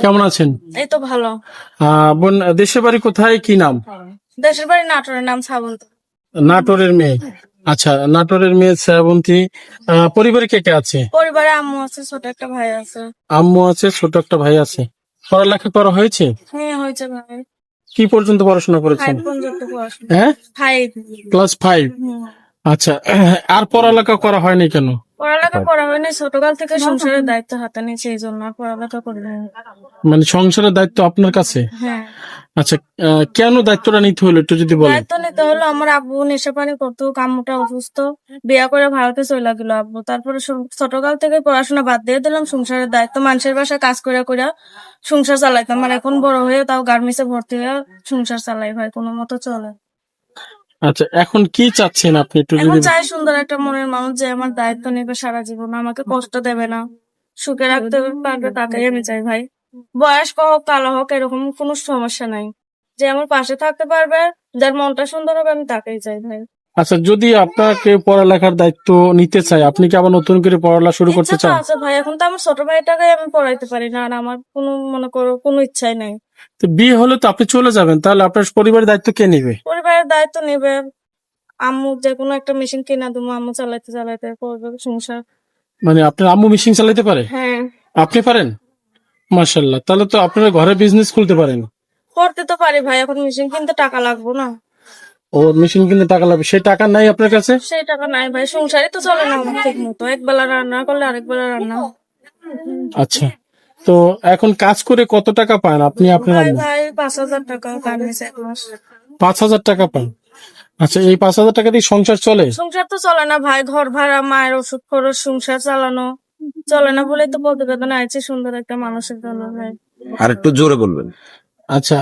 কেমন আছেন? এই তো ভালো। বোন, দেশের বাড়ি কোথায়, কি নাম? দেশের বাড়ি নাটোরের, নাম শ্রাবন্তী। নাটোরের মেয়ে। আচ্ছা, নাটোরের মেয়ে শ্রাবন্তী। পরিবারে কে কে আছে? পরিবারে আম্মু আছে, ছোট একটা ভাই আছে। আম্মু আছে, ছোট একটা ভাই আছে। পড়ালেখা করা হয়েছে? হ্যাঁ হয়েছে ভাই, কি পর্যন্ত পড়াশোনা করেছেন? 5 পর্যন্ত পড়াশোনা। হ্যাঁ, 5। ক্লাস 5। আচ্ছা, আর পড়ালেখা করা হয়নি কেন? পড়ালেখা করা হয়নি, ছোটকাল থেকে সংসারের দায়িত্ব হাতে নিয়েছে, এই জন্য আর পড়ালেখা করি নাই। মানে সংসারের দায়িত্ব আপনার কাছে? হ্যাঁ, আচ্ছা, কেন দায়িত্বটা নিতে হলো একটু যদি বলেন। দায়িত্ব নিতে হলো। আমার আব্বু নেশা পানি করতো, আম্মুটা অসুস্থ, বিয়া করে ভারতে চলে গেল আব্বু। তারপরে ছোটকাল থেকে পড়াশোনা বাদ দিয়ে দিলাম, সংসারের দায়িত্ব মানুষের বাসায় কাজ করে করে সংসার চালাইতাম। আর এখন বড় হয়ে তাও গার্মেন্টসে ভর্তি হয়ে সংসার চালাই ভাই, কোনো মতো চলে। আচ্ছা, এখন কি চাচ্ছেন আপনি একটু এখন যদি? চাই সুন্দর একটা মনের মানুষ, যে আমার দায়িত্ব নেবে সারা জীবন, আমাকে কষ্ট দেবে না, সুখে রাখতে পারবে, তাকেই আমি চাই ভাই। বয়স্ক হোক কালো হোক এরকম কোনো সমস্যা নাই, যে আমার পাশে থাকতে পারবে, যার মনটা সুন্দর হবে, আমি তাকেই চাই ভাই। আচ্ছা, যদি আপনাকে পড়ালেখার দায়িত্ব নিতে চাই, আপনি কি আবার নতুন করে পড়ালেখা শুরু করতে ইচ্ছা তো চান? আছে ভাই, এখন তো আমার ছোট ভাইটাকে আমি পড়াইতে পারি না, আর আমার কোনো মনে করো কোনো ইচ্ছাই নাই। তো বিয়ে হলে তো আপনি চলে যাবেন, তাহলে আপনার পরিবারের দায়িত্ব কে নেবে? পরিবারের দায়িত্ব নেবে আম্মু, যে কোনো একটা মেশিন কিনা দেবো, আম্মু চালাইতে চালাইতে করবে সংসার। মানে আপনার আম্মু মেশিন চালাতে পারে? হ্যাঁ, আপনি পারেন? মাশাআল্লাহ, তাহলে তো আপনারা ঘরে বিজনেস খুলতে পারেন। করতে তো পারি ভাই, এখন মেশিন কিনতে টাকা লাগবে না? ও, মেশিন কিনতে টাকা লাগবে, সেই টাকা নাই আপনার কাছে? সেই টাকা নাই ভাই, সংসারই তো চলে না আমার ঠিক মতো, এক বেলা রান্না করলে আরেক বেলা রান্না। আচ্ছা, তো এখন কাজ করে কত টাকা পান আপনি আপনার ভাই আম্মু? ভাই 5,000 টাকা কামিয়েছে এক মাস। 5,000 টাকা পান? আচ্ছা, এই 5,000 টাকা দিয়ে সংসার চলে? সংসার তো চলে না ভাই, ঘর ভাড়া, মায়ের ওষুধ খরচ, সংসার চালানো চলে না বলেই তো প্রতিবেদনে আছে সুন্দর একটা মানুষের জন্য ভাই। আর একটু জোরে বলবেন। আচ্ছা,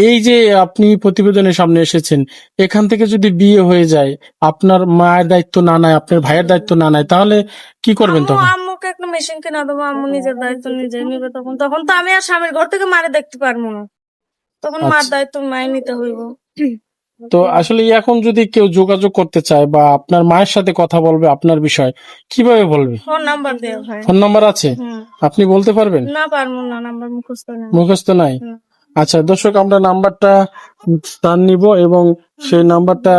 এই যে আপনি প্রতিবেদনের সামনে এসেছেন, এখান থেকে যদি বিয়ে হয়ে যায়, আপনার মায়ের দায়িত্ব না নেয়, আপনার ভাইয়ের দায়িত্ব না নেয়, তাহলে কি করবেন তখন? আম্মুকে একটা মেশিন কিনা দেবো, আম্মু নিজের দায়িত্ব নিজে নিবে, তখন তখন তো আমি আর স্বামীর ঘর থেকে মারে দেখতে পারবো না, তখন মার আচ্ছা, দায়িত্ব মায়ে নিতে হইব। তো আসলে এখন যদি কেউ যোগাযোগ করতে চায় বা আপনার মায়ের সাথে কথা বলবে আপনার বিষয়, কিভাবে বলবে? ফোন নাম্বার দেও ভাই। ফোন নাম্বার আছে? আপনি বলতে পারবেন? না পারবো না, নাম্বার মুখস্থ নেই। মুখস্থ নাই? হুম। আচ্ছা দর্শক, আমরা নাম্বারটা তার নিব এবং সেই নাম্বারটা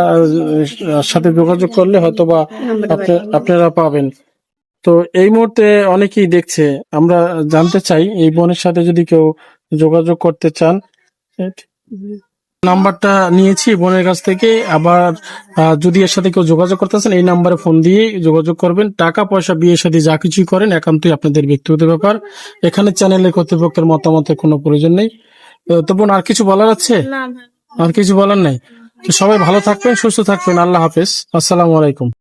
সাথে যোগাযোগ করলে হয়তোবা আপনারা পাবেন। তো এই মুহূর্তে অনেকেই দেখছে, আমরা জানতে চাই এই বোনের সাথে যদি কেউ যোগাযোগ করতে চান, নাম্বারটা নিয়েছি বোনের কাছ থেকে। আবার যদি এর সাথে কেউ যোগাযোগ করতেছেন, এই নাম্বারে ফোন দিয়ে যোগাযোগ করবেন। টাকা পয়সা বিয়ের সাথে যা কিছুই করেন একান্তই আপনাদের ব্যক্তিগত ব্যাপার, এখানে চ্যানেলের কর্তৃপক্ষের মতামতের কোনো প্রয়োজন নেই। তো বোন, আর কিছু বলার আছে? না ভাই। আর কিছু বলার নাই? তো সবাই ভালো থাকবেন, সুস্থ থাকবেন, আল্লাহ হাফেজ, আসসালামু আলাইকুম।